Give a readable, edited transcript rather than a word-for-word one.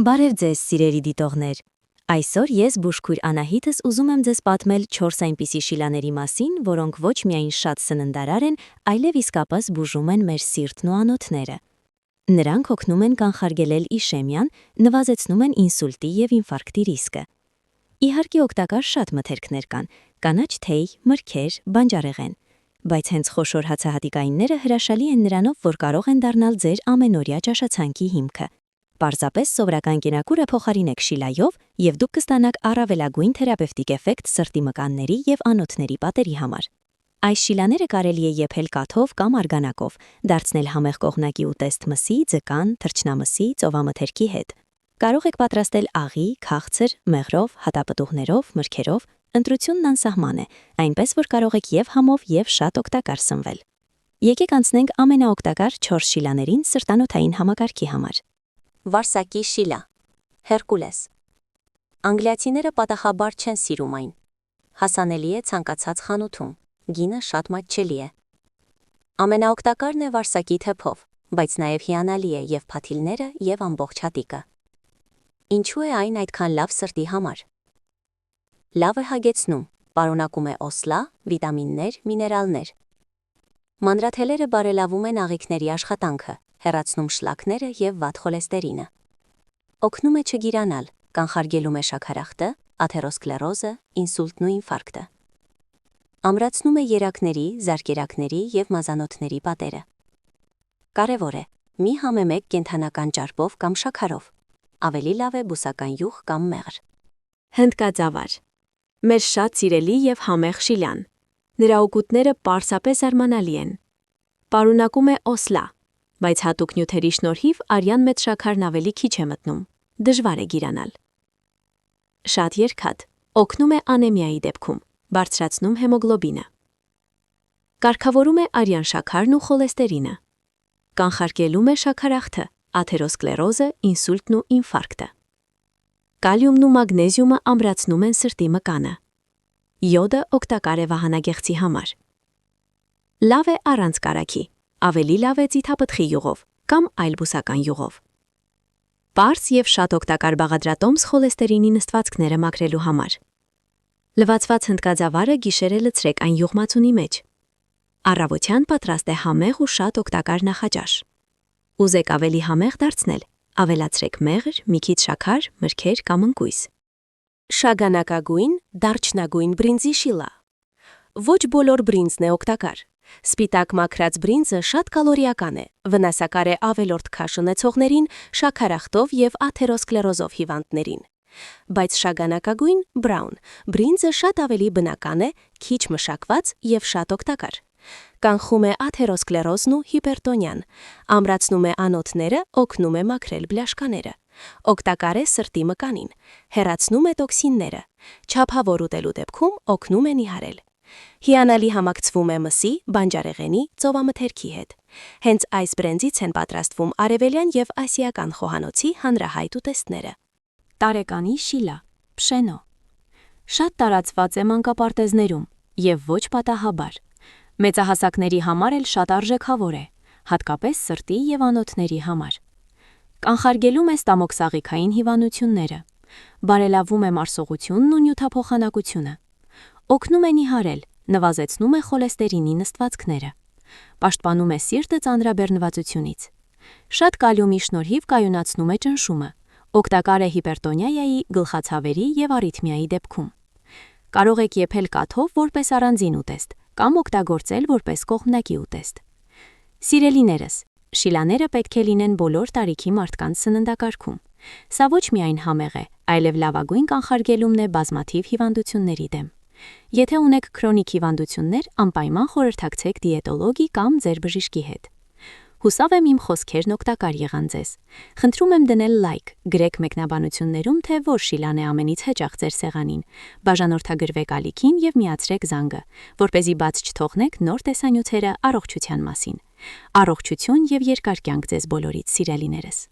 Բարև ձեզ, սիրելի դիտողներ։ Այսօր ես Բուժքույր Անահիտս ուզում եմ ձեզ պատմել 4 այնպիսի շիլաների մասին, որոնք ոչ միայն շատ սննդարար են, այլև իսկապես բուժում են մեր սիրտն ու անոթները։ Նրանք օգնում են կանխարգելել իշեմիան, նվազեցնում են ինսուլտի և ինֆարկտի ռիսկը։ Իհարկե օգտակար շատ մթերքներ կան՝ կանաչ թեյ, մրգեր, բանջարեղեն, բայց հենց խոշոր հացահատիկայինները հրաշալի են նրանով, որ կարող են դառնալ ձեր ամենօրյա ճաշացանկի հիմքը։ Պարզապես սովորական կենակուրը փոխարինեք շիլայով և դուք կստանաք առավելագույն թերապևտիկ էֆեկտ սրտի մկանների և անոթների պատերի համար։ Այս շիլաները կարելի է եփել կաթով կամ արգանակով, դարձնել համեղ կողմնակի ուտեստ մսի, ձկան, թռչնամսի, ծովամթերքի հետ։ Կարող եք պատրաստել աղի, քաղցր, մեղրով, հատապտուղներով, մրգերով, ընտրությունն անսահման է, այնպես որ կարող եք և համով և շատ օգտակար սնվել։ Եկեք անցնենք ամենաօգտակար 4 շիլաներին սրտանոթային համակարգի համար։ Վարսակի շիլա, Հերկուլես։ Անգլիացիները պատահաբար չեն սիրում այն։ Հասանելի է ցանկացած խանութում, գինը շատ մատչելի է։ Ամենաօգտակարն է վարսակի թեփով, բայց նաև հիանալի է և փաթիլները, և ամբողջ հատիկը։ Ինչու է այն այդքան լավ սրտի համար։ Լավ է հագեցնում, պարունակում է օսլա, վիտամիններ, միներալներ։ Մանրաթելերը բարելավում են աղիքների աշխատանքը, հեռացնում շլակները և վատ խոլեստերինը։ Օգնում է չգիրանալ, կանխարգելում է շաքարախտը, աթերոսկլերոզը, ինսուլտն ու ինֆարկտը։ Ամրացնում է երակների, զարկերակների և մազանոթների պատերը։ Կարևոր է, մի համեմեք կենդանական ճարպով կամ շաքարով։ Ավելի լավ է բուսական յուղ կամ մեղր։ Հնդկածավար։ Մեր շատ սիրելի և համեղ շիլան։ Նրա օգուտները պարզապես զարմանալի են։ Պարունակում է օսլա, բայց հատուկ նյութերի շնորհիվ արյան մեջ շաքարն ավելի քիչ է մտնում, դժվար է գիրանալ։ Շատ երկաթ, օգնում է անեմիայի դեպքում, բարձրացնում հեմոգլոբինը։ Կարգավորում է արյան շաքարն ու խոլեստերինը։ Կանխարգելում է շաքարախտը, աթերոսկլերոզը, ինսուլտն ու ինֆարկտը։ Կալիումն ու մագնեզիումը ամրացնում են սրտի մկանը։ Յոդը օգտակար է վահանագեղձի համար։ Լավ է առանց կարագի, ավելի լավ է ձիթապտղի յուղով կամ այլ բուսական յուղով։ Պարզ և շատ օգտակար բաղադրատոմս խոլեստերինի նստվածքները մաքրելու համար։ Լվացված հնդկածավարը գիշերը լցրեք այն յուղմածունի մեջ։ Առավոտյան պատրաստ է համեղ ու շատ օգտակար նախաճաշ։ Ուզեք ավելի համեղ դարձնել, ավելացրեք մեղր, մի քիչ շաքար, մրգեր կամ ընկույզ։ Շագանակագույն, դարչնագույն բրինձի շիլա։ Ոչ բոլոր բրինձն է օգտակար։ Սպիտակ մաքրած բրինձը շատ կալորիական է, վնասակար է ավելորդ քաշ ունեցողներին, շաքարախտով և աթերոսկլերոզով հիվանդներին։ Բայց շագանակագույն, բրաուն, բրինձը շատ ավելի բնական է, քիչ մշակված և շատ օգտակար։ Կանխում է աթերոսկլերոզն ու հիպերտոնյան, ամրացնում է անոթները, օգնում է մաքրել բլաշկաները։ Օգտակար է սրտի մկանին, հեռացնում է տոքսինները, չափավոր ուտելու դեպքում օգնում է նիհարել։ Հիանալի համակցվում է մսի, բանջարեղենի, ծովամթերքի հետ։ Հենց այս բրենդից են պատրաստվում արևելյան և ասիական խոհանոցի հանրահայտ ուտեստները։ Տարեկանի շիլա, փշենո։ Շատ տարածված է մանկապարտեզներում և ոչ պատահաբար։ Մեծահասակների համար էլ շատ արժեքավոր է, հատկապես սրտի և անոթների համար։ Կանխարգելում է ստամոքսաղիքային հիվանդությունները, բարելավում է մարսողությունն ու նյութափոխանակությունը, օգնում է նիհարել, նվազեցնում է խոլեստերինի նստվածքները, պաշտպանում է սիրտը ծանրաբեռնվածությունից։ Շատ կալիումի շնորհիվ կայունացնում է ճնշումը, օգտակար է հիպերտոնիայի, գլխացավերի և արիթմիայի դեպքում։ Կարող եք եփել կաթով որպես առանձին ուտեստ կամ օգտագործել որպես կողմնակի ուտեստ։ Սիրելիներս, շիլաները պետք է լինեն բոլոր տարիքի մարդկանց սննդակարգում։ Սա ոչ միայն համեղ է, այլև լավագույն կանխարգելումն է բազմաթիվ հիվանդությունների դեմ։ Եթե ունեք քրոնիկ հիվանդություններ, անպայման խորհրդակցեք դիետոլոգի կամ ձեր բժշկի հետ։ Հուսավ եմ իմ խոսքերն օգտակար եղան ձեզ։ Խնդրում եմ դնել լայք, գրեք մեկնաբանություններում, թե որ շիլան է ամենից հաճախ ձեր սեղանին, բաժանորդագրվեք ալիքին և միացրեք զանգը, որպեսզի բաց չթողնեք նոր տեսանյութերը առողջության մասին։ Առողջություն և երկար կյանք ձեզ բոլորիդ, սիրելիներս։